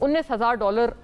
$19,000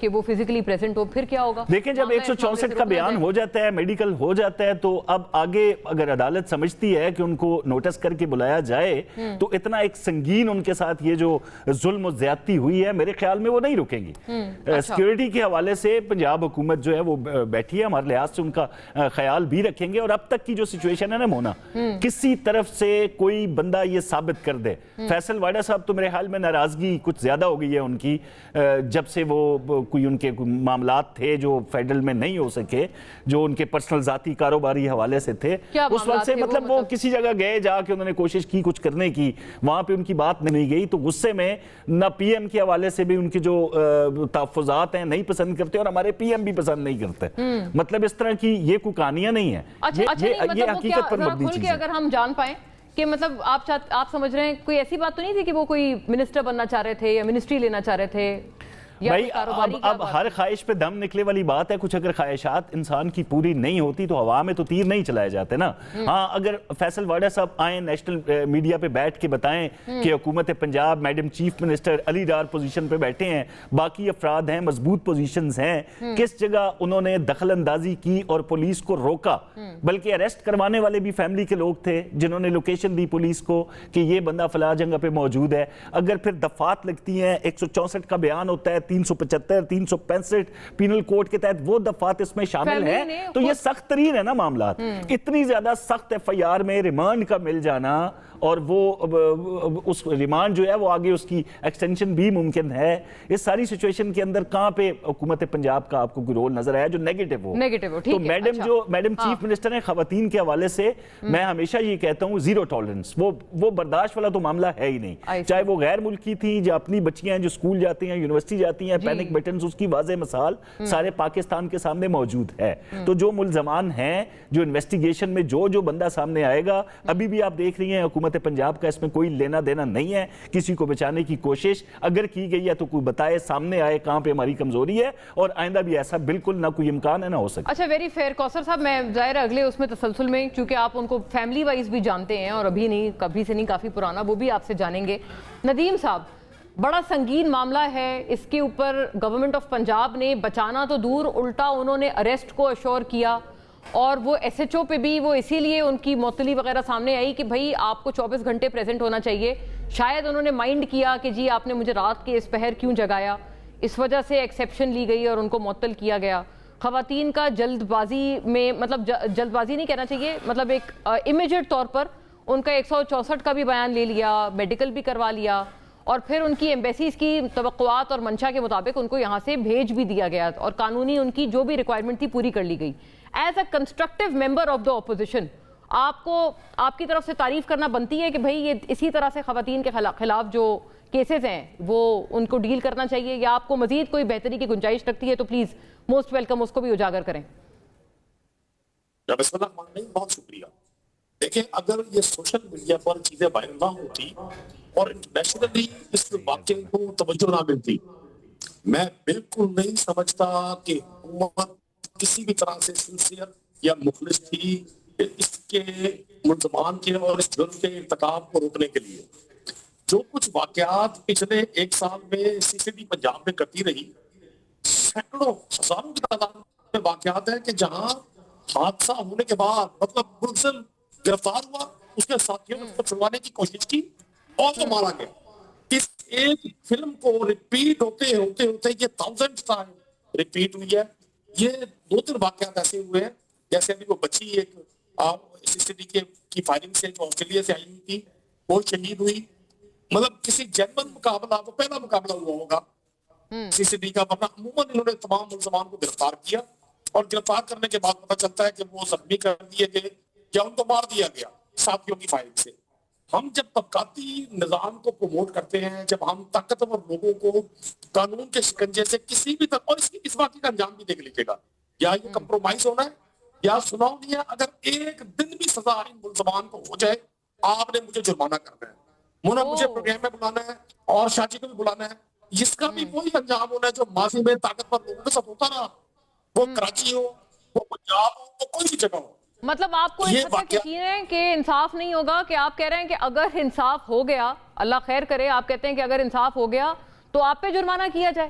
کہ وہ physically present ہو پھر کیا ہوگا؟ دیکھیں جب 164 کا بیان ہو جاتا ہے، میڈیکل ہو جاتا ہے، تو اب آگے اگر عدالت سمجھتی ہے کہ ان کو نوٹس کر کے بلایا جائے تو اتنا ایک سنگین ان کے ساتھ یہ جو ظلم و زیادتی ہوئی ہے میرے خیال میں وہ نہیں رکیں گی۔ سیکیورٹی کے حوالے سے پنجاب حکومت جو ہے وہ بیٹھی ہے، ہمارے لحاظ سے ان کا خیال بھی رکھیں گے، اور اب تک کی جو سچویشن ہے نا مونا، کسی طرف سے کوئی بندہ یہ ثابت کر دے، فیصل واڈا صاحب تو میرے حال میں ناراضگی کچھ زیادہ ہو گئی ہے ان کی، جب سے وہ کوئی ان کے معاملات تھے جو فیڈرل میں نہیں ہو سکے، جو ان کے پرسنل ذاتی کاروباری حوالے سے تھے، اس وقت سے مطلب وہ کسی جگہ گئے، جا کے انہوں نے کوشش کی کچھ کرنے کی، وہاں پہ ان کی بات نہیں گئی، تو غصے میں نہ پی ایم کے حوالے سے بھی ان کی جو تحفظات ہیں نہیں پسند کرتے، اور ہمارے پی ایم بھی پسند نہیں کرتے۔ مطلب اس طرح کی یہ کوئی کہانیاں نہیں ہیں، یہ حقیقت پر مبنی چیز ہے۔ اگر ہم جان پائیں کہ مطلب آپ سمجھ رہے ہیں کوئی ایسی بات تو نہیں تھی کہ وہ کوئی منسٹر بننا چاہ رہے تھے یا منسٹری لینا چاہ رہے تھے؟ بھائی اب ہر خواہش پہ دم نکلے والی بات ہے، کچھ اگر خواہشات انسان کی پوری نہیں ہوتی تو ہوا میں تو تیر نہیں چلائے جاتے نا۔ ہاں اگر فیصل واڈا صاحب آئیں نیشنل میڈیا پہ بیٹھ کے بتائیں کہ حکومت پنجاب، میڈم چیف منسٹر علی ڈار پوزیشن پہ بیٹھے ہیں، باقی افراد ہیں، مضبوط پوزیشنز ہیں، کس جگہ انہوں نے دخل اندازی کی اور پولیس کو روکا، بلکہ اریسٹ کروانے والے بھی فیملی کے لوگ تھے جنہوں نے لوکیشن دی پولیس کو کہ یہ بندہ فلاں جگہ پہ موجود ہے۔ اگر پھر دفعات لگتی ہیں، 164 کا بیان ہوتا ہے، 375 365 پینل کوڈ کے تحت وہ دفعات اس میں شامل ہیں، تو یہ سخت ترین ہے نا معاملات۔ اتنی زیادہ سخت ایف آئی آر میں ریمانڈ کا مل جانا، اور وہ اس ریمانڈ جو ہے وہ آگے اس کی ایکسٹینشن بھی ممکن ہے، اس ساری سچویشن کے اندر کہاں پہ حکومت پنجاب کا آپ کو کوئی رول نظر آیا جو نیگیٹو ہو؟ تو میڈم چیف منسٹر ہیں، خواتین کے حوالے سے میں ہمیشہ یہ کہتا ہوں زیرو ٹالرنس، وہ برداشت والا تو معاملہ ہے ہی نہیں، چاہے وہ غیر ملکی تھی یا اپنی بچیاں جو اسکول جاتی ہیں، یونیورسٹی جاتی ہیں، پینک بٹنز، اس کی واضح مثال سارے پاکستان کے سامنے موجود ہے۔ تو جو ملزمان ہیں، جو انویسٹیگیشن میں جو بندہ سامنے آئے گا، ابھی بھی آپ دیکھ رہی ہیں حکومت پنجاب کا اس میں کوئی لینا دینا نہیں ہے، کسی کو بچانے کی کوشش اگر کی گئی ہے تو کوئی بتائے، سامنے آئے کہاں پہ ہماری کمزوری ہے، اور آئندہ بھی ایسا بالکل نہ کوئی امکان ہے نہ ہو سکتا۔ اچھا، ویری فیئر کوثر صاحب، میں ظاہر اگلے اس میں تسلسل میں، چونکہ آپ ان کو فیملی وائز بھی جانتے ہیں اور ابھی نہیں کبھی سے نہیں کافی پرانا، وہ بھی آپ سے جانیں گے۔ ندیم صاحب، بڑا سنگین معاملہ ہے، اس کے اوپر گورنمنٹ آف پنجاب نے بچانا تو دور، الٹا انہوں نے اریسٹ کو اشور کیا، اور وہ ایس ایچ او پہ بھی وہ اسی لیے ان کی معطلی وغیرہ سامنے آئی کہ بھائی آپ کو 24 گھنٹے پریزنٹ ہونا چاہیے۔ شاید انہوں نے مائنڈ کیا کہ جی آپ نے مجھے رات کے اس پہر کیوں جگایا، اس وجہ سے ایکسیپشن لی گئی اور ان کو معطل کیا گیا۔ خواتین کا جلد بازی میں، مطلب جلد بازی نہیں کہنا چاہیے، مطلب ایک امیجیٹ طور پر ان کا 164 کا بھی بیان لے لیا، میڈیکل بھی کروا لیا، اور پھر ان کی ایمبیسیز کی توقعات اور منشا کے مطابق ان کو یہاں سے بھیج بھی دیا گیا، اور قانونی ان کی جو بھی ریکوائرمنٹ تھی پوری کر لی گئی۔ As a constructive member of the opposition, آپ کو آپ کی طرف سے تعریف کرنا بنتی ہے کہ بھائی یہ اسی طرح سے خواتین کے خلاف جو کیسز ہیں وہ ان کو ڈیل کرنا چاہیے، یا آپ کو مزید کوئی بہتری کی گنجائش رکھتی ہے تو پلیز موسٹ ویلکم اس کو بھی اجاگر کریں۔ بہت شکریہ۔ دیکھیں، اگر یہ سوشل میڈیا پر چیزیں وائرل نہ ہوتی اور انٹرنیشنلی اس واقعے کو توجہ نہ ملتی، میں بالکل نہیں سمجھتا کہ حکومت کسی بھی طرح سے سنسیئر یا مخلص تھی اس کے ملزمان کے اور اس جرم کے ارتکاب کو روکنے کے لیے۔ جو کچھ واقعات پچھلے ایک سال میں سی سی ٹی پنجاب میں کرتی رہی، سینکڑوں ہزاروں کی تعداد میں واقعات ہیں کہ جہاں حادثہ ہونے کے بعد مطلب ملزم گرفتار ہوا، اس کے ساتھیوں نے چھڑوانے کی کوشش کی اور وہ مارا گیا۔ اس ایک فلم کو ریپیٹ ہوتے ہوتے یہ 1000 ٹائم ریپیٹ ہوئی ہے۔ یہ 2-3 واقعات ایسے ہوئے ہیں، جیسے ابھی وہ بچی ایک سی سی ٹی کی فائرنگ سے جو آسٹریلیا سے آئی ہوئی تھی، وہ شہید ہوئی۔ مطلب کسی جنرل مقابلہ، وہ پہلا مقابلہ ہوا ہوگا سی سی ٹی کا، ورنہ عموماً انہوں نے تمام ملزمان کو گرفتار کیا، اور گرفتار کرنے کے بعد پتہ چلتا ہے کہ وہ زخمی کر دیے گئے یا ان کو مار دیا گیا ساتھیوں کی فائرنگ سے۔ ہم جب طبقاتی نظام کو پروموٹ کرتے ہیں، جب ہم طاقتور لوگوں کو قانون کے شکنجے سے کسی بھی طرح، اور اس واقعے کا انجام بھی دیکھ لیجیے گا، یا یہ کمپرومائز ہونا ہے یا سناؤ نہیں ہے۔ اگر ایک دن بھی سزا ان ملزمان کو ہو جائے، آپ نے مجھے جرمانہ کرنا ہے، مجھے پروگرام میں بلانا ہے اور شاجی کو بھی بلانا ہے، جس کا بھی وہی انجام ہونا ہے جو ماضی میں طاقتور لوگوں کے ساتھ ہوتا رہا، وہ کراچی ہو، وہ پنجاب ہو، وہ کوئی بھی جگہ ہو۔ مطلب آپ کو اس حد تک یقین ہے کہ انصاف نہیں ہوگا، کہ آپ کہہ رہے ہیں کہ اگر انصاف ہو گیا، اللہ خیر کرے، آپ کہتے ہیں کہ اگر انصاف ہو گیا تو آپ پہ جرمانہ کیا جائے؟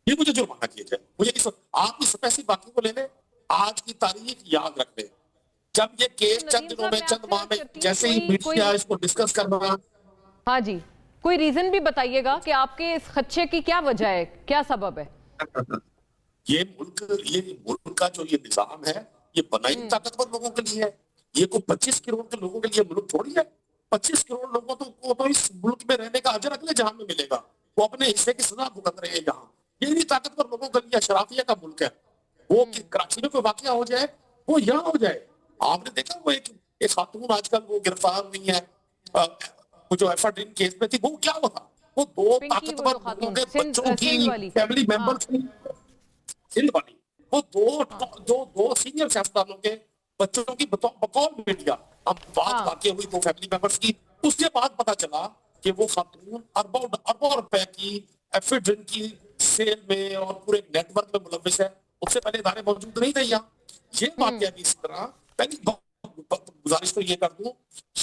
یہ مجھے جرمانہ کیا جائے. مجھے آپ اس پیسی باقی کو لے لیں. آج کی تاریخ یاد رکھ لیں, جب یہ کیس چند دنوں میں چند ماہ میں جیسے ہی میڈیا اس کو ڈسکس کرنا. ہاں جی, کوئی ریزن بھی بتائیے گا کہ آپ کے اس خدشے کی کیا وجہ ہے, کیا سبب ہے؟ یہ ملک کا جو یہ نظام ہے یہ بنائی طاقتور لوگوں کے لیے ہے. یہ کوئی 25 کروڑ کے لوگوں کے لیے ملک تھوڑی ہے. 25 کروڑ لوگوں کو تو اس ملک میں رہنے کا اجر اگلے جہاں میں ملے گا, وہ اپنے حصے کی سزا بھگت رہے ہیں یہاں. یہ نہیں طاقتور لوگوں کے لیے اشرافیہ کا ملک ہے. وہ کراچی میں کوئی واقعہ ہو جائے وہ یہاں ہو جائے. آپ نے دیکھا وہ ایک خاتون آج کل وہ گرفتار ہوئی ہے, وہ جو ایفا ڈرین کیس میں تھی, وہ کیا ہوا تھا؟ وہ 2 طاقتور لوگوں کے بچوں کی فیملی ممبرز کی سندھ والی, وہ دو سینئر سیاستدانوں کے بچوں کی بقول میڈیا اب بات واقع ہوئی 2 فیملی ممبرز کی. اس کے بعد پتا چلا کہ وہ خاتون اربوں روپے کی ایفا ڈرین کی سیل میں اور پورے نیٹ ورک میں ملوث ہے. اس سے پہلے ادارے موجود نہیں تھے یہاں. یہ واقعہ بھی اسی طرح. پہلی گزارش تو یہ کر دوں,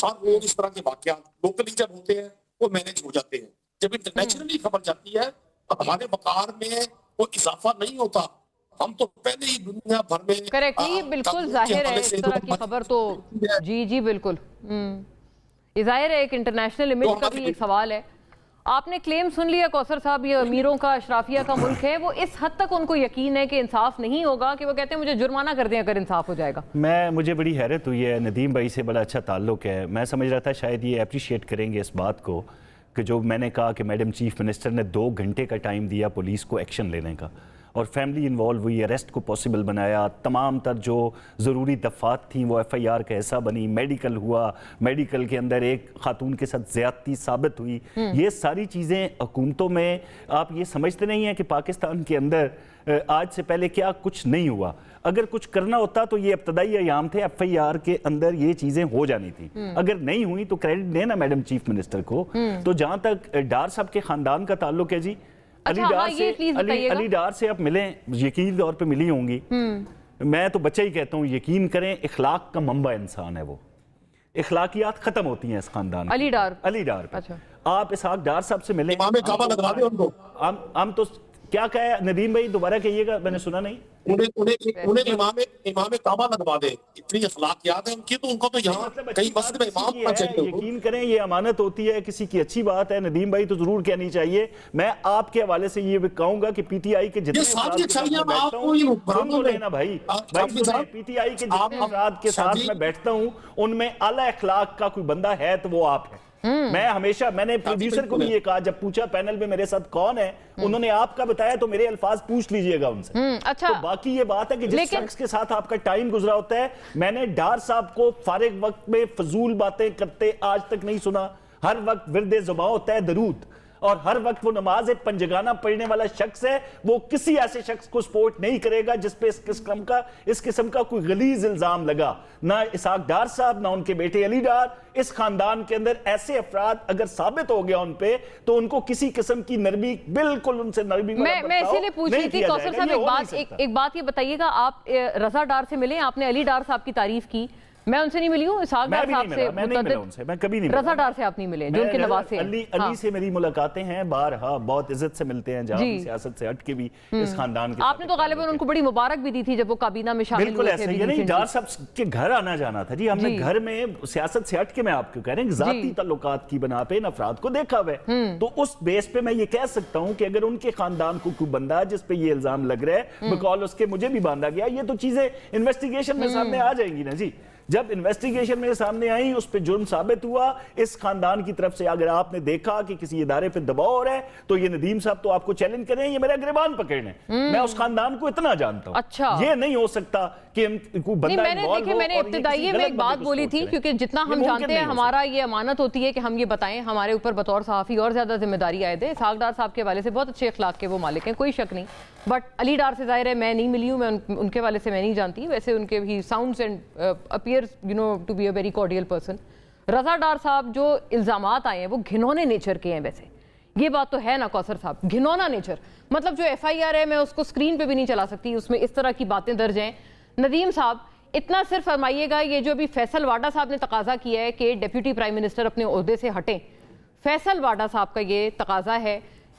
ہر روز اس طرح کے واقعات لوکلی جب ہوتے ہیں وہ مینج ہو جاتے ہیں. جب انٹرنیشنلی خبر جاتی ہے تو ہمارے وقار میں کوئی اظافہ نہیں ہوتا. ہم تو پہلے ہی دنیا بھر میں کریکٹلی, بالکل ظاہر ہے اس طرح کی خبر تو جی بالکل یہ ظاہر ہے ایک انٹرنیشنل امیج کا بھی ایک سوال ہے. آپ نے کلیم سن لیا کوثر صاحب, یہ امیروں کا اشرافیہ کا ملک ہے. وہ اس حد تک ان کو یقین ہے کہ انصاف نہیں ہوگا کہ وہ کہتے ہیں مجھے جرمانہ کر دیں اگر انصاف ہو جائے گا. مجھے بڑی حیرت ہوئی ہے, ندیم بھائی سے بڑا اچھا تعلق ہے. میں سمجھ رہا تھا شاید یہ اپریشیٹ کریں گے اس بات کو کہ جو میں نے کہا کہ میڈم چیف منسٹر نے 2 گھنٹے کا ٹائم دیا پولیس کو ایکشن لینے کا, اور فیملی انوالو ہوئی, اریسٹ کو پاسبل بنایا, تمام تر جو ضروری دفعات تھیں وہ FIR کا حصہ بنی, میڈیکل ہوا, میڈیکل کے اندر ایک خاتون کے ساتھ زیادتی ثابت ہوئی. یہ ساری چیزیں حکومتوں میں آپ یہ سمجھتے نہیں ہیں کہ پاکستان کے اندر آج سے پہلے کیا کچھ نہیں ہوا. اگر کچھ کرنا ہوتا تو یہ ابتدائی ایام تھے, FIR کے اندر یہ چیزیں ہو جانی تھی. اگر نہیں ہوئی تو کریڈٹ دینا میڈم چیف منسٹر کو. تو جہاں تک ڈار صاحب کے خاندان کا تعلق ہے, جی علی ڈار سے آپ ملیں, یقین طور پہ ملی ہوں گی. میں تو بچہ ہی کہتا ہوں, یقین کریں اخلاق کا منبع انسان ہے وہ. اخلاقیات ختم ہوتی ہیں اس خاندان. علی ڈار پہ آپ اسحاق ڈار صاحب سے ملیں. امام کعبہ لگوا دیں ان کو. ہم تو کیا کہا ندیم بھائی, دوبارہ کہیے گا, میں نے سنا نہیں. انہیں امام کعبہ لگوا دے. اتنی اخلاقیات ہیں ان کی تو ان کو تو یہاں کئی مسجد میں امام ہونا چاہیے. یقین کریں یہ امانت ہوتی ہے, کسی کی اچھی بات ہے. ندیم بھائی تو ضرور کہنی چاہیے. میں آپ کے حوالے سے یہ بھی کہوں گا کہ PTI کے جتنے افراد کے ساتھ میں بیٹھتا ہوں ان میں اعلیٰ اخلاق کا کوئی بندہ ہے تو وہ آپ ہے. میں نے پروڈیوسر کو بھی یہ کہا جب پوچھا پینل میں میرے ساتھ کون ہے, انہوں نے آپ کا بتایا تو میرے الفاظ پوچھ لیجئے گا ان سے. تو باقی یہ بات ہے کہ جس شخص کے ساتھ آپ کا ٹائم گزرا ہوتا ہے, میں نے ڈار صاحب کو فارغ وقت میں فضول باتیں کرتے آج تک نہیں سنا. ہر وقت ورد زباں ہوتا ہے درود, اور ہر وقت وہ نماز پنجگانہ پڑھنے والا شخص ہے. وہ کسی ایسے شخص کو سپورٹ نہیں کرے گا جس پہ اس قسم کا کوئی غلیظ الزام لگا. نہ اسحاق ڈار صاحب, نہ ان کے بیٹے علی ڈار. اس خاندان کے اندر ایسے افراد اگر ثابت ہو گیا ان پہ تو ان کو کسی قسم کی نرمی, بالکل ان سے نرمی میں اسی لیے پوچھ رہی تھی کوثر صاحب, ایک بات یہ بتائیے گا, آپ رضا ڈار سے ملے, آپ نے علی ڈار صاحب کی تعریف کی, میں ان سے نہیں ملی ہوں. اسحاق ڈار صاحب سے میں کبھی نہیں ملا. رضا ڈار سے آپ نہیں ملے جو ان کے نواز سے. علی سے میری ملاقاتیں ہیں بارہا, بہت عزت سے ملتے ہیں, جہاں بھی سیاست سے ہٹ کے بھی اس خاندان کے. آپ نے تو غالباً ان کو بڑی مبارک بھی دی تھی جب وہ کابینہ میں شامل ہوئے تھے. بالکل ایسا ہی نہیں, ڈار صاحب کے گھر آنا جانا تھا جی. ہم نے گھر میں سیاست سے ہٹ کے, میں آپ کو کہہ رہے ہیں ذاتی تعلقات کی بنا پہ ان افراد کو دیکھا ہوا ہے. تو اس بیس پہ میں یہ کہہ سکتا ہوں کہ اگر ان کے خاندان کو کوئی بندہ جس پہ یہ الزام لگ رہا ہے بقول اس کے مجھے بھی باندھا گیا, یہ تو چیزیں انویسٹیگیشن میں سامنے آ جائیں گی نا جی. جب انویسٹیگیشن میں سامنے آئی, اس پہ جرم ثابت ہوا اس خاندان کی طرف سے, اگر آپ نے دیکھا کہ کسی ادارے پہ دباؤ ہو رہا ہے تو یہ ندیم صاحب تو آپ کو چیلنج کریں, یہ میرا گریبان پکڑنے. میں اس خاندان کو اتنا جانتا ہوں, یہ نہیں ہو سکتا کہ کوئی بندہ دیکھیں میں نے ابتدائی میں ایک بات بولی تھی, کیونکہ جتنا ہم جانتے ہیں ہمارا یہ امانت ہوتی ہے کہ ہم یہ بتائیں, ہمارے اوپر بطور صحافی اور زیادہ ذمہ داری عائد ہے. اسحاق ڈار صاحب کے حوالے سے بہت اچھے اخلاق کے وہ مالک ہیں, کوئی شک نہیں. بٹ علی ڈار سے ظاہر ہے میں نہیں ملی ہوں, میں ان کے والے سے میں نہیں جانتی. ویسے ان کے ہی sounds and appears you know to be a very cordial person. Raza Dar صاحب جو الزامات آئے ہیں وہ گھنونے نیچر کے ہیں. ویسے یہ بات تو ہے نا کوثر صاحب, گھنونا نیچر, مطلب جو FIR ہے میں اس کو اسکرین پہ بھی نہیں چلا سکتی, اس میں اس طرح کی باتیں درج ہیں. ندیم صاحب اتنا صرف فرمائیے گا, یہ جو ابھی فیصل واڈا صاحب نے تقاضا کیا ہے کہ ڈیپیوٹی پرائم منسٹر اپنے عہدے سے ہٹیں, فیصل واڈا صاحب کا یہ تقاضا ہے,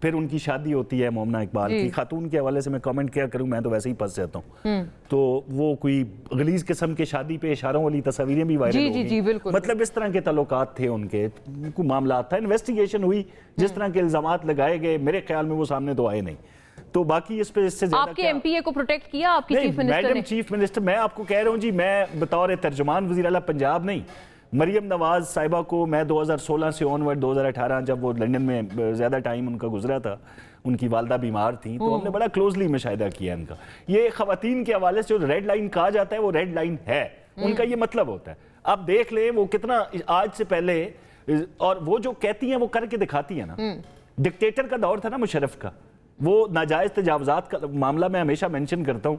پھر ان کی شادی ہوتی ہے مومنہ اقبال کی. خاتون کے حوالے سے میں کامنٹ کیا کروں, میں تو ویسے ہی پھنس جاتا ہوں. تو وہ کوئی غلیظ قسم کے شادی پہ اشاروں والی تصاویریں بھی وائرل ہو گئی. مطلب اس طرح کے تعلقات تھے ان کے, کوئی معاملات تھا. انویسٹیگیشن ہوئی, جس طرح کے الزامات لگائے گئے میرے خیال میں وہ سامنے تو آئے نہیں. تو باقی اس پہ اس سے زیادہ آپ کے ایم پی اے کو پروٹیکٹ کیا آپ کی چیف منسٹر نے؟ میڈم چیف منسٹر, میں آپ کو کہہ رہا ہوں جی, میں بطور ترجمان وزیر اعلیٰ پنجاب نہیں, مریم نواز صاحبہ کو میں 2016 سے آنورڈ 2018 جب وہ لنڈن میں زیادہ ٹائم ان کا گزرا تھا, ان کی والدہ بیمار تھیں, تو ہم نے بڑا کلوزلی مشاہدہ کیا ان کا. یہ خواتین کے حوالے سے جو ریڈ لائن کہا جاتا ہے وہ ریڈ لائن ہے, ان کا یہ مطلب ہوتا ہے. آپ دیکھ لیں وہ کتنا آج سے پہلے, اور وہ جو کہتی ہیں وہ کر کے دکھاتی ہیں نا. ڈکٹیٹر کا دور تھا نا مشرف کا, وہ ناجائز تجاوزات کا معاملہ میں ہمیشہ مینشن کرتا ہوں.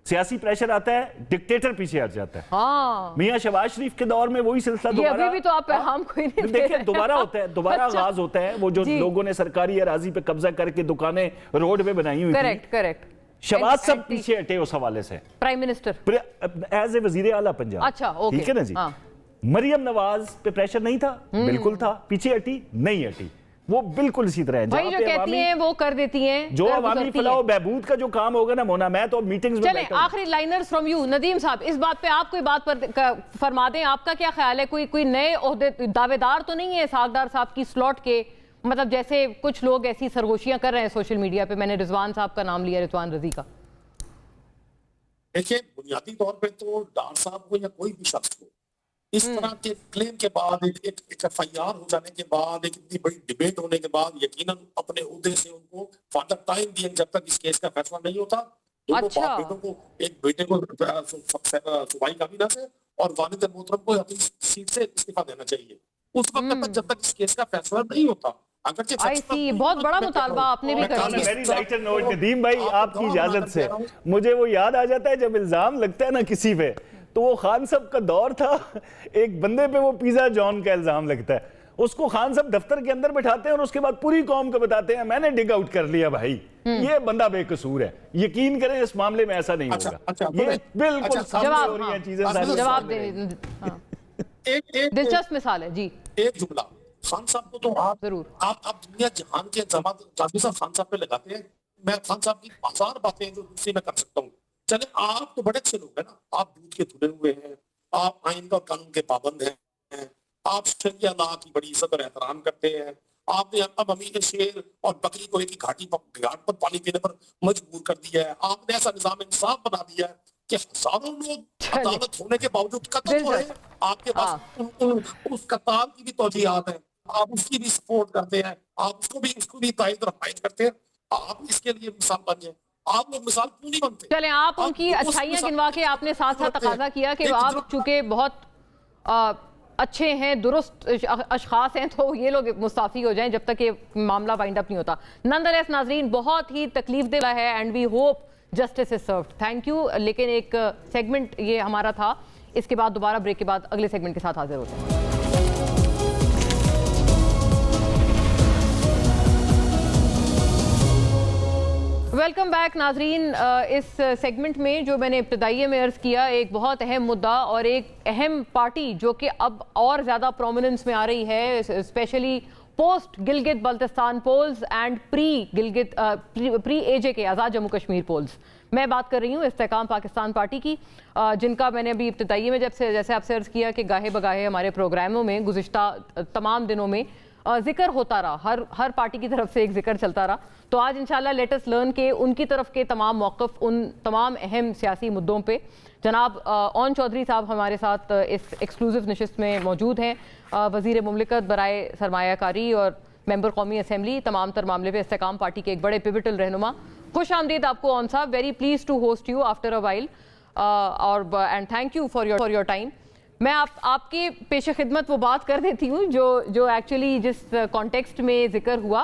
سیاسی پریشر آتا ہے, ڈکٹیٹر پیچھے ہٹ جاتا ہے. میاں شہباز شریف کے دور میں وہی سلسلہ دوبارہ, ابھی بھی تو آپ پیغام کوئی نہیں دیکھیں دوبارہ ہوتا ہے, دوبارہ آغاز ہوتا ہے. وہ جو لوگوں نے سرکاری اراضی پہ قبضہ کر کے دکانیں روڈ پہ بنائی ہوئی تھی, کریکٹ, شہباز سب پیچھے ہٹے اس حوالے سے. پرائم منسٹر ایز اے وزیر اعلیٰ پنجاب, اچھا ٹھیک ہے نا جی. مریم نواز پہ پریشر نہیں تھا, بالکل تھا. پیچھے ہٹی نہیں ہٹی, وہ بالکل اسی طرح ہے. بھائی جو کہتی ہیں وہ کر دیتی ہیں, جو عوامی فلاح و بہبود کا جو کام ہوگا نا مونا, میں تو میٹنگز میں چلیں آخری لائنرز فرام یو. ندیم صاحب, اس بات پہ آپ کوئی بات پر فرما دیں, آپ کا کیا خیال ہے؟ کوئی نئے عہدے دعوے دار تو نہیں ہے ساغدار صاحب کی سلوٹ کے, مطلب جیسے کچھ لوگ ایسی سرگوشیاں کر رہے ہیں سوشل میڈیا پہ. میں نے رضوان صاحب کا نام لیا, رضوان رضی کا. دیکھیں بنیادی طور پہ تو ڈار صاحب کو یا کوئی بھی شخص کو اس طرح کے کلیم کے بعد, ایک ایف آئی آر ہو جانے کے بعد, ایک اتنی بڑی ڈیبیٹ ہونے کے بعد, یقیناً اپنے عہدے سے ان کو فادر ٹائم دیں جب تک اس کیس کا فیصلہ نہیں ہوتا. دونوں باپ بیٹوں کو, ایک بیٹے کو صوبائی کابینہ سے اور والد محترم کو اپنی سیٹ سے استعفیٰ دینا چاہیے اس وقت تک جب تک اس کیس کا فیصلہ نہیں ہوتا. بہت بڑا مطالبہ آپ نے بھی کر دیا. ندیم بھائی آپ کی اجازت سے مجھے وہ یاد آ جاتا ہے جب الزام لگتا ہے نا کسی پہ, تو وہ خان صاحب کا دور تھا, ایک بندے پہ وہ پیزا جان کا الزام لگتا ہے, اس کو خان صاحب دفتر کے اندر بٹھاتے ہیں اور اس کے بعد پوری قوم کو بتاتے ہیں میں نے ڈگ آؤٹ کر لیا بھائی, یہ بندہ بے قصور ہے. یقین کریں اس معاملے میں ایسا نہیں ہوگا. یہ بالکل سامنے ہو رہی ہیں چیزیں. جواب دیں, دلچسپ مثال ہے جی. ایک جملہ, خان صاحب کو تو آپ ضرور آپ دنیا جہان کے الزامات قاضی صاحب خان صاحب پہ لگاتے ہیں. میں خان صاحب کی ہزار باتیں جو دوسری میں کر سکتا ہوں. چلے آپ تو بڑے اچھے لوگ ہیں نا, آپ دودھ کے دھلے ہوئے ہیں, آپ آئین اور قانون کے پابند ہیں, آپ شریعہ لا کی بڑی عزت اور احترام کرتے ہیں. آپ نے اب امیر شیر اور بکری کو ایک گھاٹی پر گھاٹ پر پانی پینے پر مجبور کر دیا ہے. آپ نے ایسا نظام انصاف بنا دیا ہے کہ ہزاروں لوگ عدالت ہونے کے باوجود قتل ہو رہے ہیں. آپ کے پاس اس قتال کی بھی توجیہات ہیں, آپ اس کی بھی سپورٹ کرتے ہیں, آپ اس کو بھی تائید اور حمایت کرتے ہیں. آپ اس کے لیے مثال بن جائیں. آپ لوگ مثال کیوں نہیں بنتے؟ چلیں آپ ان کی اچھائیاں گنوا کے آپ نے ساتھ ساتھ تقاضا کیا کہ آپ چونکہ بہت اچھے ہیں, درست اشخاص ہیں, تو یہ لوگ مستعفی ہو جائیں جب تک یہ معاملہ وائنڈ اپ نہیں ہوتا. نندلیس ناظرین, بہت ہی تکلیف دہ ہے and we hope justice is served. Thank you. لیکن ایک سیگمنٹ یہ ہمارا تھا, اس کے بعد دوبارہ بریک کے بعد اگلے سیگمنٹ کے ساتھ حاضر ہوتے ہیں. ویلکم بیک ناظرین. اس سیگمنٹ میں جو میں نے ابتدائیے میں عرض کیا, ایک بہت اہم مدعا اور ایک اہم پارٹی جو کہ اب اور زیادہ پرومیننس میں آ رہی ہے, specially post Gilgit Baltistan polls and pre A J K Azad Jammu Kashmir poles. میں بات کر رہی ہوں استحکام پاکستان پارٹی کی, جن کا میں نے ابھی ابتدائیے میں جیسے آپ سے عرض کیا کہ گاہے بگاہے ہمارے پروگراموں میں گزشتہ تمام دنوں میں ذکر ہوتا رہا, ہر پارٹی کی طرف سے ایک ذکر چلتا رہا. تو آج انشاءاللہ لیٹ اس لرن کہ ان کی طرف کے تمام موقف ان تمام اہم سیاسی مدوں پہ. جناب اون چودھری صاحب ہمارے ساتھ اس ایکسکلوزیو نشست میں موجود ہیں, وزیر مملکت برائے سرمایہ کاری اور ممبر قومی اسمبلی, تمام تر معاملے پہ استحکام پارٹی کے ایک بڑے پیوٹل رہنما. خوش آمدید آپ کو اون صاحب, very please to host you after a while, اور and thank you for your time. میں آپ کے پیش خدمت وہ بات کر دیتی ہوں جو ایکچولی جس کانٹیکسٹ میں ذکر ہوا,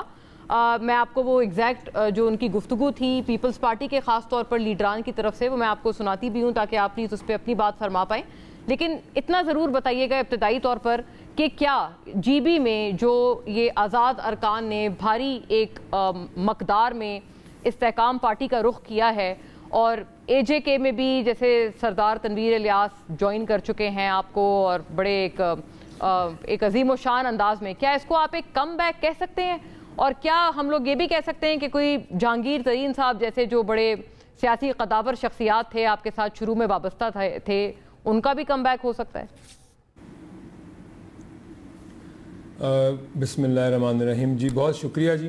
میں آپ کو وہ ایگزیکٹ جو ان کی گفتگو تھی پیپلز پارٹی کے خاص طور پر لیڈران کی طرف سے, وہ میں آپ کو سناتی بھی ہوں تاکہ آپ پلیز اس پہ اپنی بات فرما پائیں. لیکن اتنا ضرور بتائیے گا ابتدائی طور پر کہ کیا جی بی میں جو یہ آزاد ارکان نے بھاری ایک مقدار میں استحکام پارٹی کا رخ کیا ہے, اور اے جے کے میں بھی جیسے سردار تنویر الیاس جوائن کر چکے ہیں آپ کو, اور بڑے ایک عظیم و شان انداز میں, کیا اس کو آپ ایک کم بیک کہہ سکتے ہیں؟ اور کیا ہم لوگ یہ بھی کہہ سکتے ہیں کہ کوئی جہانگیر ترین صاحب جیسے جو بڑے سیاسی قداور شخصیات تھے آپ کے ساتھ شروع میں وابستہ تھے ان کا بھی کم بیک ہو سکتا ہے؟ بسم اللہ الرحمن الرحیم. جی بہت شکریہ جی,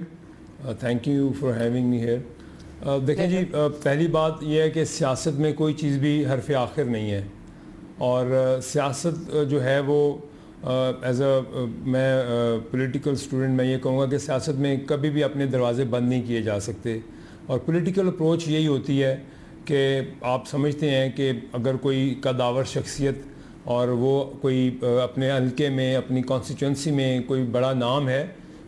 thank you for having me here. دیکھیں جی, پہلی بات یہ ہے کہ سیاست میں کوئی چیز بھی حرف آخر نہیں ہے, اور سیاست جو ہے وہ ایز اے میں پولیٹیکل اسٹوڈنٹ میں یہ کہوں گا کہ سیاست میں کبھی بھی اپنے دروازے بند نہیں کیے جا سکتے, اور پولیٹیکل اپروچ یہی ہوتی ہے کہ آپ سمجھتے ہیں کہ اگر کوئی قداور شخصیت اور وہ کوئی اپنے حلقے میں اپنی کانسٹیچوئنسی میں کوئی بڑا نام ہے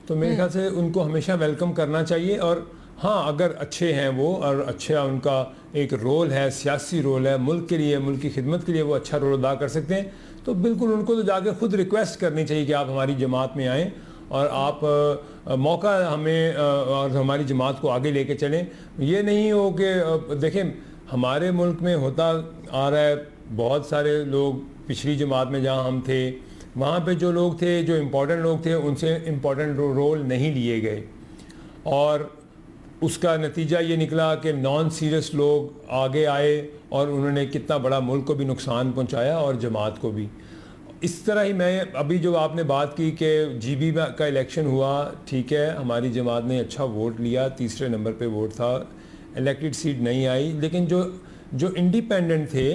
تو میرے خیال سے ان کو ہمیشہ ویلکم کرنا چاہیے. اور ہاں اگر اچھے ہیں وہ اور اچھا ان کا ایک رول ہے, سیاسی رول ہے, ملک کے لیے, ملک کی خدمت کے لیے وہ اچھا رول ادا کر سکتے ہیں, تو بالکل ان کو تو جا کے خود ریکویسٹ کرنی چاہیے کہ آپ ہماری جماعت میں آئیں اور آپ موقع ہمیں اور ہماری جماعت کو آگے لے کے چلیں. یہ نہیں ہو کہ دیکھیں ہمارے ملک میں ہوتا آ رہا ہے, بہت سارے لوگ پچھلی جماعت میں جہاں ہم تھے وہاں پہ جو لوگ تھے, جو امپورٹنٹ لوگ تھے, ان سے امپورٹنٹ رول نہیں لیے گئے, اور اس کا نتیجہ یہ نکلا کہ نان سیریس لوگ آگے آئے اور انہوں نے کتنا بڑا ملک کو بھی نقصان پہنچایا اور جماعت کو بھی. اس طرح ہی میں ابھی جو آپ نے بات کی کہ جی بی کا الیکشن ہوا, ٹھیک ہے ہماری جماعت نے اچھا ووٹ لیا, تیسرے نمبر پہ ووٹ تھا, الیکٹڈ سیٹ نہیں آئی, لیکن جو انڈیپینڈنٹ تھے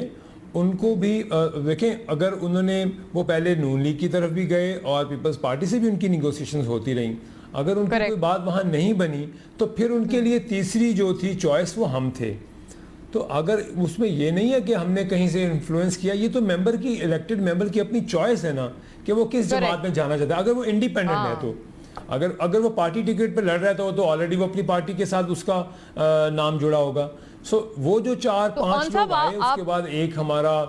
ان کو بھی دیکھیں اگر انہوں نے وہ پہلے نون لیگ کی طرف بھی گئے اور پیپلز پارٹی سے بھی ان کی نیگوسیشنز ہوتی رہیں, اگر ان کی کوئی بات وہاں نہیں بنی تو پھر ان کے لیے تیسری جو تھی چوائس وہ ہم تھے. تو اگر اس میں یہ نہیں ہے کہ ہم نے کہیں سے انفلوئنس کیا, یہ تو ممبر کی الیکٹڈ ممبر کی اپنی چوائس ہے نا کہ وہ کس جماعت میں جانا چاہتا ہے. اگر وہ انڈیپینڈنٹ ہے تو اگر وہ پارٹی ٹکٹ پہ لڑ رہا ہے تو آلریڈی وہ اپنی پارٹی کے ساتھ اس کا نام جڑا ہوگا. سو وہ جو 4-5 لوگ آئے اس کے بعد ایک ہمارا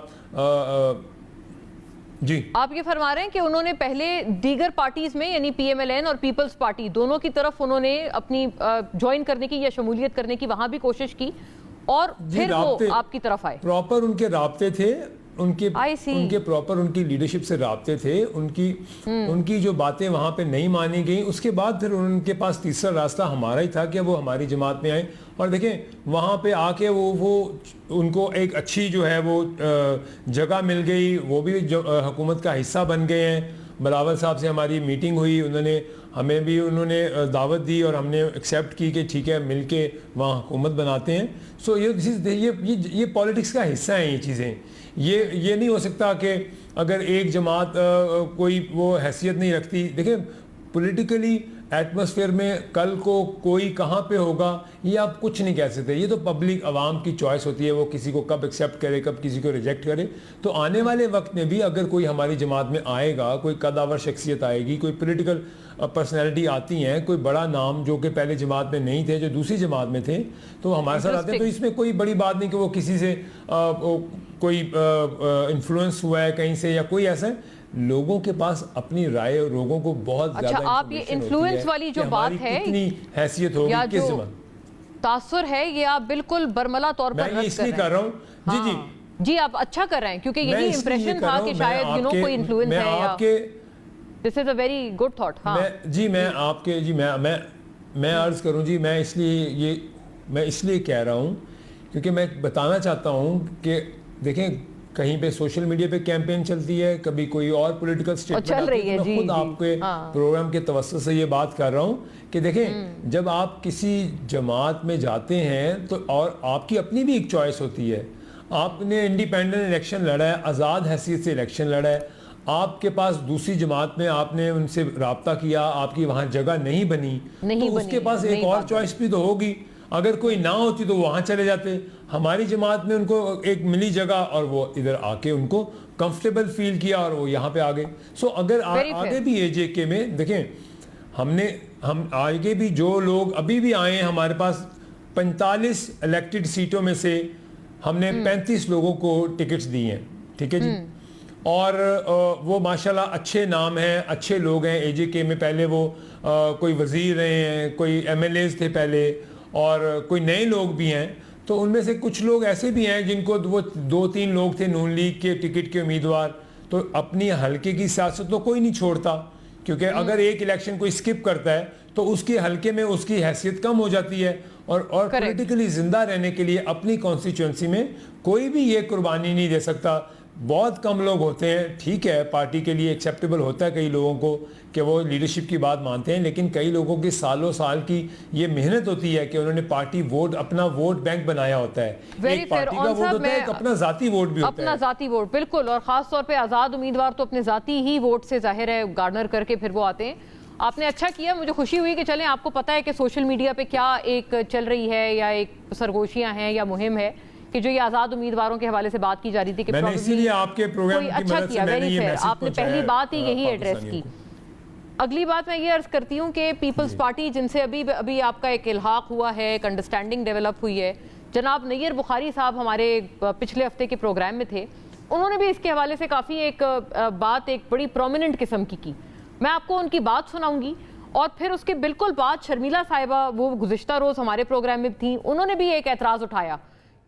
جی آپ یہ فرما رہے ہیں کہ انہوں نے پہلے دیگر پارٹیز میں یعنی پی ایم ایل این اور پیپلز پارٹی دونوں کی طرف انہوں نے اپنی جوائن کرنے کی یا شمولیت کرنے کی وہاں بھی کوشش کی اور پھر وہ آپ کی طرف آئے. پراپر ان کے رابطے تھے, ان کے پراپر ان کی لیڈرشپ سے رابطے تھے, ان کی جو باتیں وہاں پہ نہیں مانی گئیں. اس کے بعد پھر ان کے پاس تیسرا راستہ ہمارا ہی تھا کہ وہ ہماری جماعت میں آئے, اور دیکھیں وہاں پہ آ کے وہ ان کو ایک اچھی جو ہے وہ جگہ مل گئی, وہ بھی حکومت کا حصہ بن گئے ہیں. بلاول صاحب سے ہماری میٹنگ ہوئی, ہمیں بھی انہوں نے دعوت دی اور ہم نے ایکسیپٹ کی کہ ٹھیک ہے مل کے وہاں حکومت بناتے ہیں. سو یہ پالیٹکس کا حصہ ہیں یہ چیزیں. یہ نہیں ہو سکتا کہ اگر ایک جماعت کوئی وہ حیثیت نہیں رکھتی. دیکھیں پولیٹیکلی ایٹماسفیئر میں کل کو کوئی کہاں پہ ہوگا یہ آپ کچھ نہیں کہہ سکتے, یہ تو پبلک عوام کی چوائس ہوتی ہے, وہ کسی کو کب ایکسیپٹ کرے کب کسی کو ریجیکٹ کرے. تو آنے والے وقت میں بھی اگر کوئی ہماری جماعت میں آئے گا, کوئی قداور شخصیت آئے گی, کوئی پولیٹیکل پرسنالٹی آتی ہیں, کوئی بڑا نام جو کہ پہلے جماعت میں نہیں تھے جو دوسری جماعت میں تھے تو ہمارے ساتھ آتے ہیں, تو اس میں کوئی بڑی بات نہیں کہ وہ کسی سے کوئی انفلوئنس ہوا ہے کہیں سے یا کوئی ایسا ہے. لوگوں کے پاس اپنی رائے اور لوگوں کو بہت زیادہ آپ یہ انفلوئنس والی جو بات ہے کتنی حیثیت ہوگی کس زمان تاثر ہے یہ آپ بالکل برملا طور پر میں اس لیے کر رہا ہوں. جی آپ اچھا کر رہے ہیں کیونکہ یہی امپریشن تھا کہ شاید کوئی انفلوئنس ہے یا دس از اے ویری گڈ تھاٹ. جی میں آپ کے میں عرض کروں جی, میں اس لیے کہہ رہا ہوں کیونکہ میں بتانا چاہتا ہوں کہ دیکھیں کہیں پہ سوشل میڈیا پہ کیمپین چلتی ہے, کبھی کوئی اور پولیٹیکل سٹیٹمنٹ آتی ہے. میں خود آپ کے پروگرام کے توسط سے یہ بات کر رہا ہوں کہ دیکھیں جب آپ کسی جماعت میں جاتے ہیں تو اور آپ کی اپنی بھی ایک چوائس ہوتی ہے. آپ نے انڈیپینڈنٹ الیکشن لڑا ہے, آزاد حیثیت سے الیکشن لڑا ہے, آپ کے پاس دوسری جماعت میں آپ نے ان سے رابطہ کیا, آپ کی وہاں جگہ نہیں بنی تو اس کے پاس ایک اور چوائس بھی تو ہوگی. اگر کوئی نہ ہوتی تو وہاں چلے جاتے. ہماری جماعت میں ان کو ایک ملی جگہ اور وہ ادھر آ کے ان کو کمفرٹیبل فیل کیا اور وہ یہاں پہ آ گئے. سو اگر آگے بھی اے جے کے میں دیکھیں ہم آگے بھی جو لوگ ابھی بھی آئے ہیں ہمارے پاس 45 الیکٹڈ سیٹوں میں سے ہم نے 35 لوگوں کو ٹکٹس دی ہیں, ٹھیک ہے جی, اور وہ ماشاءاللہ اچھے نام ہیں, اچھے لوگ ہیں. اے جے کے میں پہلے وہ کوئی وزیر رہے ہیں, کوئی ایم ایل ایز تھے پہلے, اور کوئی نئے لوگ بھی ہیں. تو ان میں سے کچھ لوگ ایسے بھی ہیں جن کو وہ 2-3 لوگ تھے نون لیگ کے ٹکٹ کے امیدوار. تو اپنی حلقے کی سیاست تو کوئی نہیں چھوڑتا, کیونکہ اگر ایک الیکشن کوئی سکپ کرتا ہے تو اس کے حلقے میں اس کی حیثیت کم ہو جاتی ہے, اور پولیٹیکلی زندہ رہنے کے لیے اپنی کانسٹیچوئنسی میں کوئی بھی یہ قربانی نہیں دے سکتا. بہت کم لوگ ہوتے ہیں, ٹھیک ہے پارٹی کے لیے ایکسیپٹیبل ہوتا ہے کئی لوگوں کو کہ وہ لیڈرشپ کی بات مانتے ہیں, لیکن کئی لوگوں کی سالوں سال کی یہ محنت ہوتی ہے کہ انہوں نے پارٹی ووٹ, اپنا ووٹ بینک بنایا ہوتا ہے. ایک پارٹی کا ووٹ ہوتا ہے, ایک اپنا ذاتی ووٹ بھی ہوتا ہے. اپنا ذاتی ووٹ, بالکل, اور خاص طور پہ آزاد امیدوار تو اپنے ذاتی ہی ووٹ سے ظاہر ہے گارنر کر کے پھر وہ آتے ہیں. آپ نے اچھا کیا, مجھے خوشی ہوئی کہ چلیں آپ کو پتہ ہے کہ سوشل میڈیا پہ کیا ایک چل رہی ہے یا ایک سرگوشیاں ہیں یا مہم ہے کہ جو یہ آزاد امیدواروں کے حوالے سے بات کی جا رہی تھی کہ میں نے اسی لیے آپ کے پروگرام کی اچھا مدد سے کیا, میں نے ویری یہ فیئر, میسج آپ نے پہلی بات ہی یہی ایڈریس کی. اگلی بات میں یہ عرض کرتی ہوں کہ پیپلز پارٹی جن سے ابھی آپ کا ایک الحاق ہوا ہے, ایک انڈرسٹینڈنگ ڈیولپ ہوئی ہے, جناب نیر بخاری صاحب ہمارے پچھلے ہفتے کے پروگرام میں تھے, انہوں نے بھی اس کے حوالے سے کافی ایک بات ایک بڑی پرومیننٹ قسم کی. میں آپ کو ان کی بات سناؤں گی اور پھر اس کے بالکل بعد شرمیلا صاحبہ وہ گزشتہ روز ہمارے پروگرام میں تھیں, انہوں نے بھی ایک اعتراض اٹھایا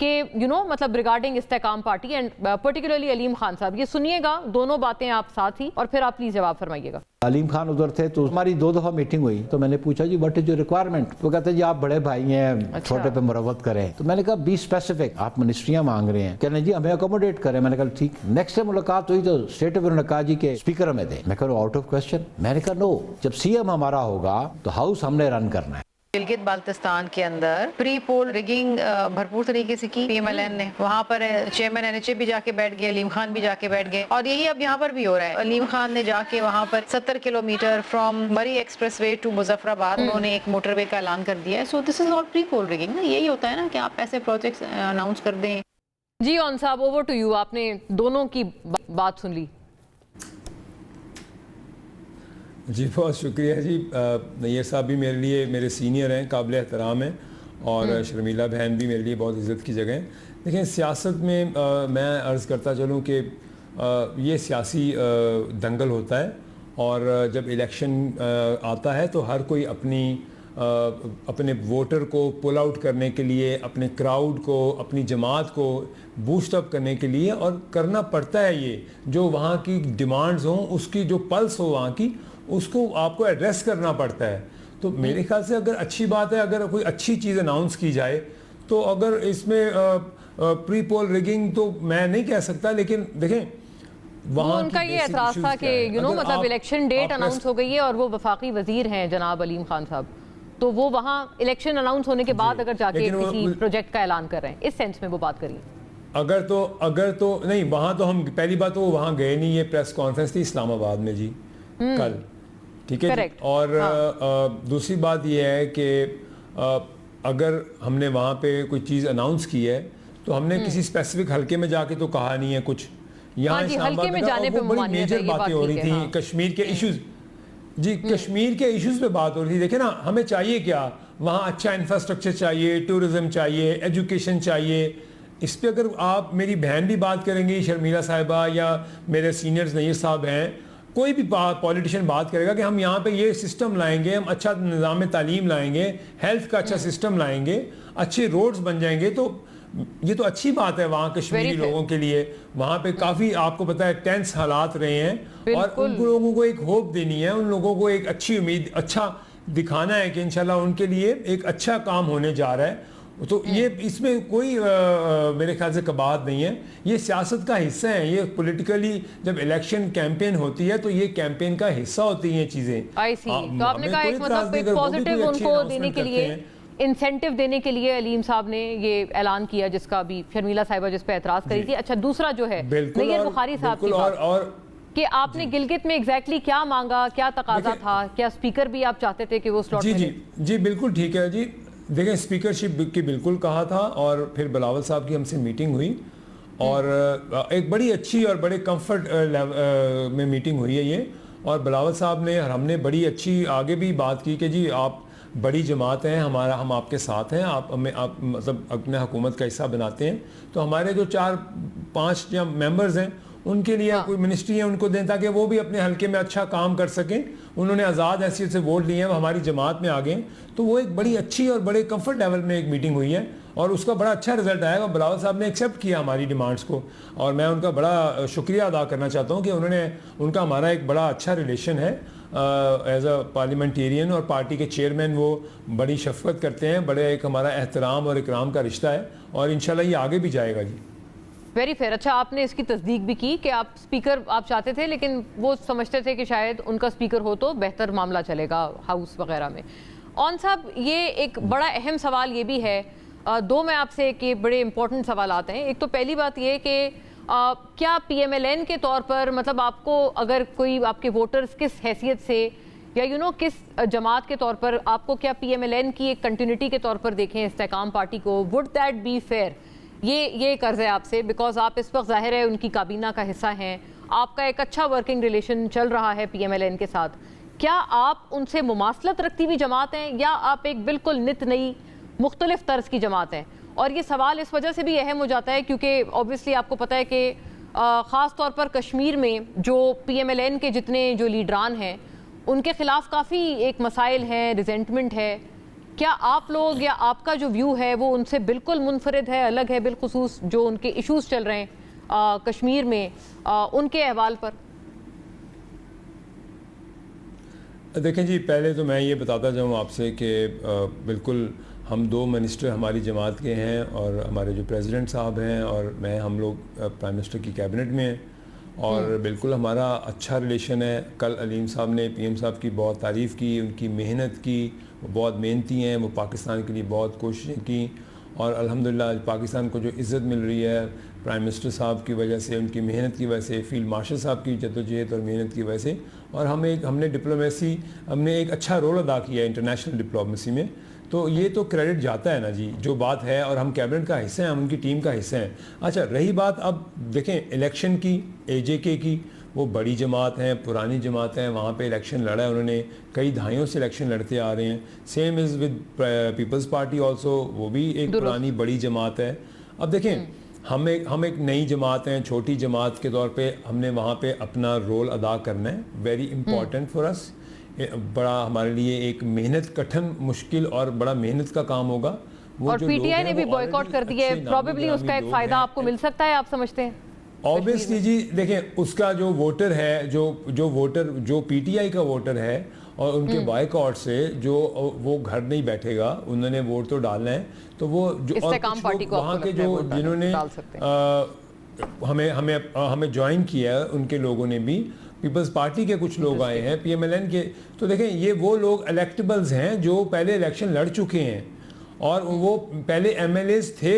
کہ مطلب ریگارڈنگ استحکام پارٹی اینڈ پرٹیکولرلی علیم خان صاحب. یہ سنیے گا دونوں باتیں آپ ساتھ ہی, اور پھر آپ پلیز جواب فرمائیے گا. علیم خان ادھر تھے تو ہماری 2 دفعہ میٹنگ ہوئی, تو میں نے پوچھا جی واٹ از یور ریکوائرمنٹ, وہ کہتے ہیں جی آپ بڑے بھائی ہیں, چھوٹے پہ مروت کریں. تو میں نے کہا بی اسپیسیفک, آپ منسٹریاں مانگ رہے ہیں, کہنے جی ہمیں اکوموڈیٹ کریں. میں نے کہا ٹھیک. نیکسٹ ڈے ملاقات ہوئی تو اسٹیٹ انہوں نے کہا جی کہ اسپیکر ہمیں دیں. میں کہا آؤٹ آف کوسچن. میں نے کہا نو, جب سی ایم ہمارا ہوگا تو ہاؤس ہم نے رن کرنا ہے. گلگت بالتستان کے اندر پری پول ریگنگ بھرپور طریقے سے کی پی ایم ایل این نے. وہاں پر چیئرمین این ایچ اے بھی جا کے بیٹھ گئے, علیم خان بھی جا کے بیٹھ گئے, اور یہی اب یہاں پر بھی ہو رہا ہے. علیم خان نے جا کے وہاں پر 70 kilometre from Murree expressway to Muzaffarabad انہوں نے ایک موٹر وے کا اعلان کر دیا ہے. سو دس از آل پری پول ریگنگ نا. یہی ہوتا ہے نا کہ آپ ایسے پروجیکٹس اناؤنس کر دیں. جی اون صاحب, اوور ٹو یو, آپ نے دونوں کی بات سن لی. جی بہت شکریہ جی. نیر صاحب بھی میرے لیے میرے سینئر ہیں, قابل احترام ہیں, اور شرمیلا بہن بھی میرے لیے بہت عزت کی جگہ ہیں. دیکھیں سیاست میں میں عرض کرتا چلوں کہ یہ سیاسی دنگل ہوتا ہے, اور جب الیکشن آتا ہے تو ہر کوئی اپنے ووٹر کو پل آؤٹ کرنے کے لیے, اپنے کراؤڈ کو, اپنی جماعت کو بوسٹ اپ کرنے کے لیے, اور کرنا پڑتا ہے یہ جو وہاں کی ڈیمانڈز ہوں, اس کی جو پلس ہو وہاں کی, اس کو آپ کو ایڈریس کرنا پڑتا ہے. تو میرے خیال سے اگر اچھی بات ہے, اگر کوئی اچھی چیز اناؤنس کی جائے, تو اگر اس میں پری پول ریگنگ تو میں نہیں کہہ سکتا, لیکن دیکھیں وہاں ان کا یہ اعتراض تھا کہ مطلب الیکشن ڈیٹ اناؤنس ہو گئی ہے اور وہ وفاقی وزیر ہیں جناب علیم خان صاحب, تو وہ وہاں الیکشن اناؤنس ہونے کے بعد اگر جا کے کسی پروجیکٹ کا اعلان کر رہے ہیں, اس سینس میں وہ بات کریے. اگر تو نہیں, وہاں تو ہم پہلی بات تو وہاں گئے نہیں, یہ پریس کانفرنس تھی اسلام آباد میں جی کل, ٹھیک ہے جی. اور دوسری بات یہ ہے کہ اگر ہم نے وہاں پہ کوئی چیز اناؤنس کی ہے تو ہم نے کسی اسپیسیفک حلقے میں جا کے تو کہا نہیں ہے کچھ. یہاں اسلام آباد میں بڑی میجر باتیں ہو رہی تھیں کشمیر کے ایشوز, جی کشمیر کے ایشوز پہ بات ہو رہی تھی. دیکھیں نا, ہمیں چاہیے کیا, وہاں اچھا انفراسٹرکچر چاہیے, ٹورزم چاہیے, ایجوکیشن چاہیے. اس پہ اگر آپ, میری بہن بھی بات کریں گی شرمیلا صاحبہ, یا میرے سینئرز نیر صاحب ہیں, کوئی بھی پولیٹیشین بات کرے گا کہ ہم یہاں پہ یہ سسٹم لائیں گے, ہم اچھا نظام تعلیم لائیں گے, ہیلتھ کا اچھا سسٹم لائیں گے, اچھے روڈز بن جائیں گے, تو یہ تو اچھی بات ہے وہاں کشمیری لوگوں کے لیے. وہاں پہ کافی آپ کو پتہ ہے ٹینس حالات رہے ہیں, اور ان لوگوں کو ایک ہوپ دینی ہے, ان لوگوں کو ایک اچھی امید, اچھا دکھانا ہے کہ انشاءاللہ ان کے لیے ایک اچھا کام ہونے جا رہا ہے. تو یہ اس میں کوئی میرے خیال سے کباہت نہیں ہے, یہ سیاست کا حصہ ہیں. یہ پولیٹیکلی جب الیکشن کیمپین ہوتی ہے تو یہ کیمپین کا حصہ ہوتی ہیں یہ چیزیں. تو آپ نے کہا ایک مطلب ایک پازیٹیو ان کو دینے کے لیے, انسینٹیو دینے کے لیے علیم صاحب نے یہ اعلان کیا, جس کا بھی شرمیلا صاحبہ جس پہ اعتراض کری تھی. اچھا دوسرا جو ہے نیر بخاری صاحب کی بات کہ آپ نے گلگت میں ایگزیکٹلی کیا مانگا, کیا تقاضا تھا, کیا اسپیکر بھی آپ چاہتے تھے کہ وہ سلاٹ ملے؟ جی بالکل ٹھیک ہے جی. دیکھیں اسپیکرشپ کی بالکل کہا تھا, اور پھر بلاول صاحب کی ہم سے میٹنگ ہوئی, اور ایک بڑی اچھی اور بڑے کمفرٹ میں میٹنگ ہوئی ہے یہ. اور بلاول صاحب نے اور ہم نے بڑی اچھی آگے بھی بات کی کہ جی آپ بڑی جماعت ہیں, ہم آپ کے ساتھ ہیں, آپ مطلب اپنے حکومت کا حصہ بناتے ہیں, تو ہمارے جو 4-5 ممبرز ہیں ان کے لیے کوئی منسٹری ہے ان کو دیں تاکہ وہ بھی اپنے حلقے میں اچھا کام کر سکیں. انہوں نے آزاد حیثیت سے ووٹ لیے ہیں, وہ ہماری جماعت میں آ گئے. تو وہ ایک بڑی اچھی اور بڑے کمفرٹ لیول میں ایک میٹنگ ہوئی ہے, اور اس کا بڑا اچھا رزلٹ آیا. اور بلاول صاحب نے ایکسیپٹ کیا ہماری ڈیمانڈس کو, اور میں ان کا بڑا شکریہ ادا کرنا چاہتا ہوں کہ ان کا ہمارا ایک بڑا اچھا ریلیشن ہے. ایز اے پارلیمنٹیرین اور پارٹی کے چیئرمین وہ بڑی شفقت کرتے ہیں, بڑے ایک ہمارا احترام اور اکرام کا رشتہ ہے, اور انشاءاللہ یہ آگے بھی جائے گا جی. Very fair. اچھا, آپ نے اس کی تصدیق بھی کی کہ آپ اسپیکر آپ چاہتے تھے, لیکن وہ سمجھتے تھے کہ شاید ان کا اسپیکر ہو تو بہتر معاملہ چلے گا ہاؤس وغیرہ میں. اون صاحب, یہ ایک بڑا اہم سوال یہ بھی ہے, دو میں آپ سے کہ بڑے امپورٹنٹ سوالات ہیں. ایک تو پہلی بات یہ کہ کیا پی ایم ایل این کے طور پر, مطلب آپ کو اگر کوئی آپ کے ووٹرز کس حیثیت سے یا کس جماعت کے طور پر آپ کو کیا پی ایم ایل این کی ایک کنٹینیوٹی کے طور پر دیکھیں استحکام پارٹی کو, وڈ دیٹ بی فیئر؟ یہ قرض ہے آپ سے, بیکاز آپ اس وقت ظاہر ہے ان کی کابینہ کا حصہ ہیں, آپ کا ایک اچھا ورکنگ ریلیشن چل رہا ہے پی ایم ایل این کے ساتھ. کیا آپ ان سے مماثلت رکھتی ہوئی جماعت ہیں یا آپ ایک بالکل نت نئی مختلف طرز کی جماعت ہیں؟ اور یہ سوال اس وجہ سے بھی اہم ہو جاتا ہے کیونکہ اوبویسلی آپ کو پتہ ہے کہ خاص طور پر کشمیر میں جو پی ایم ایل این کے جتنے جو لیڈران ہیں ان کے خلاف کافی ایک مسائل ہیں, ریزنٹمنٹ ہے. کیا آپ لوگ یا آپ کا جو ویو ہے وہ ان سے بالکل منفرد ہے, الگ ہے, بالخصوص جو ان کے ایشوز چل رہے ہیں کشمیر میں ان کے احوال پر؟ دیکھیں جی, پہلے تو میں یہ بتاتا جاؤں آپ سے کہ بالکل ہم دو منسٹر ہماری جماعت کے ہیں اور ہمارے جو پریزیڈنٹ صاحب ہیں اور میں, ہم لوگ پرائم منسٹر کی کیبنٹ میں ہیں اور بالکل ہمارا اچھا ریلیشن ہے. کل علیم صاحب نے پی ایم صاحب کی بہت تعریف کی, ان کی محنت کی, وہ بہت محنتی ہیں, وہ پاکستان کے لیے بہت کوششیں کی اور الحمدللہ پاکستان کو جو عزت مل رہی ہے پرائم منسٹر صاحب کی وجہ سے, ان کی محنت کی وجہ سے, فیلڈ مارشل صاحب کی جدوجہد اور محنت کی وجہ سے, اور ہم نے ڈپلومیسی, ہم نے ایک اچھا رول ادا کیا ہے انٹرنیشنل ڈپلومیسی میں. تو یہ تو کریڈٹ جاتا ہے نا جی, جو بات ہے, اور ہم کیبنٹ کا حصہ ہیں, ہم ان کی ٹیم کا حصہ ہیں. اچھا, رہی بات اب دیکھیں الیکشن کی, اے جے کے کی, وہ بڑی جماعت ہیں, پرانی جماعت ہیں, وہاں پہ الیکشن لڑا ہے انہوں نے, کئی دہائیوں سے الیکشن لڑتے آ رہے ہیں. Same as with Peoples Party also, وہ بھی ایک پرانی بڑی جماعت ہے. اب دیکھیں ہم ایک نئی جماعت ہیں, چھوٹی جماعت کے طور پہ ہم نے وہاں پہ اپنا رول ادا کرنا ہے, ویری امپورٹنٹ فار اس. بڑا ہمارے لیے ایک محنت, کٹھن, مشکل اور بڑا محنت کا کام ہوگا. اور پی ٹی آئی نے بھی بوائیکاٹ کر دی ہے, پروبیبلی اس کا ایک فائدہ آپ کو مل سکتا ہے, آپ سمجھتے ہیں؟ اوبیسلی جی, دیکھیں اس کا جو ووٹر ہے, جو پی ٹی آئی کا ووٹر ہے اور ان کے بائیکاٹ سے جو وہ گھر نہیں بیٹھے گا, انہوں نے ووٹ تو ڈالنا ہے. تو وہ جو وہاں کے جو جنہوں نے ہمیں جوائن کیا ہے, ان کے لوگوں نے بھی, پیپلز پارٹی کے کچھ لوگ آئے ہیں, پی ایم ایل این کے. تو دیکھیں یہ وہ لوگ الیکٹیبلز ہیں جو پہلے الیکشن لڑ چکے ہیں اور وہ پہلے ایم ایل ایز تھے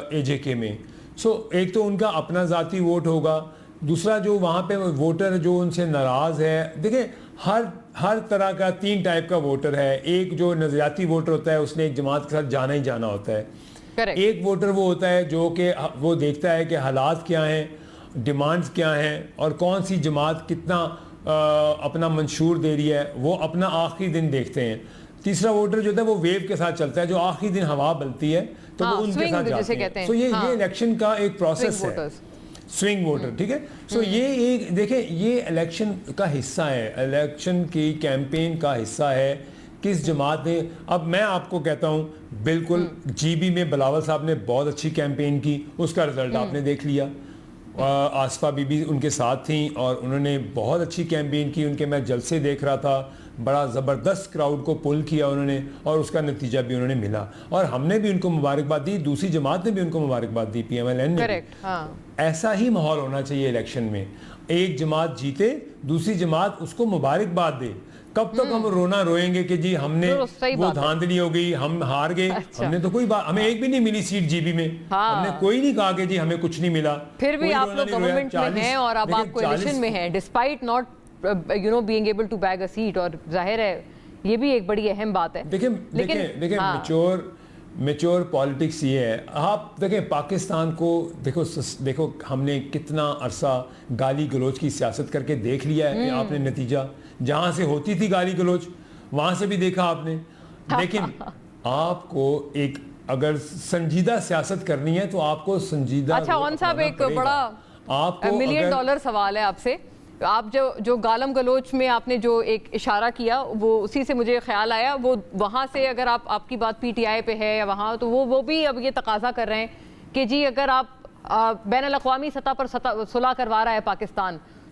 اے جے کے میں. سو ایک تو ان کا اپنا ذاتی ووٹ ہوگا, دوسرا جو وہاں پہ ووٹر جو ان سے ناراض ہے. دیکھیں ہر طرح کا 3 ٹائپ کا ووٹر ہے. ایک جو نظریاتی ووٹر ہوتا ہے, اس نے ایک جماعت کے ساتھ جانا ہی جانا ہوتا ہے. ایک ووٹر وہ ہوتا ہے جو کہ وہ دیکھتا ہے کہ حالات کیا ہیں, ڈیمانڈز کیا ہیں اور کون سی جماعت کتنا اپنا منشور دے رہی ہے, وہ اپنا آخری دن دیکھتے ہیں. تیسرا ووٹر جو ہوتا ہے وہ ویو کے ساتھ چلتا ہے, جو آخری دن ہوا بلتی ہے تو وہ ان کے ساتھ جاتے ہیں. سو یہ الیکشن کا ایک پروسیس ہے, سوئنگ ووٹر, ٹھیک ہے. سو یہ ایک دیکھیں یہ الیکشن کا حصہ ہے, الیکشن کی کیمپین کا حصہ ہے کس جماعت نے. اب میں آپ کو کہتا ہوں بالکل جی بی میں بلاول صاحب نے بہت اچھی کیمپین کی, اس کا رزلٹ آپ نے دیکھ لیا. آصفہ بی بی ان کے ساتھ تھیں اور انہوں نے بہت اچھی کیمپین کی. ان کے میں جلسے دیکھ رہا تھا, بڑا زبردست کراؤڈ کو پل کیا انہوں نے اور اس کا نتیجہ بھی انہوں نے ملا. اور ہم نے بھی ان کو مبارکباد دی, دوسری جماعت نے بھی ان کو مبارکباد دی, پی ایم ایل این نے. ایسا ہی ماحول ہونا چاہیے الیکشن میں, ایک جماعت جیتے, دوسری جماعت اس کو مبارکباد دے. کب تک ہم رونا روئیں گے کہ جی ہم نے وہ دھاندلی ہو گئی, ہم ہار گئے. ہم نے تو کوئی بات, ہمیں ایک بھی نہیں ملی سیٹ جی بی میں, ہم نے کوئی نہیں کہا کہ جی ہمیں کچھ نہیں ملا. پھر بھی آپ لوگ گورنمنٹ میں ہیں اور اب آپ کولیشن میں ہیں, despite not being able to bag a seat. اور ظاہر ہے یہ بھی ایک بڑی اہم بات ہے. دیکھیں میچور پالیٹکس یہ ہے. آپ دیکھیں پاکستان کو دیکھو ہم نے کتنا عرصہ گالی گلوچ کی سیاست کر کے دیکھ لیا ہے. آپ نے نتیجہ جہاں سے ہوتی تھی گالی گلوچ وہاں سے بھی دیکھا آپ نے. لیکن آپ کو ایک اگر سنجیدہ سیاست کرنی ہے تو آپ کو سنجیدہ. اچھا اون صاحب, ایک بڑا $1 ملین سوال ہے آپ سے. آپ جو گالم گلوچ میں آپ نے جو ایک اشارہ کیا, وہ اسی سے مجھے خیال آیا, وہ وہاں سے اگر آپ کی بات پی ٹی آئی پہ ہے یا وہاں, تو وہ بھی اب یہ تقاضا کر رہے ہیں کہ جی اگر آپ بین الاقوامی سطح پر صلح کروا رہا ہے پاکستان,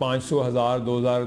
500, 1000, 2000,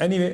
Anyway,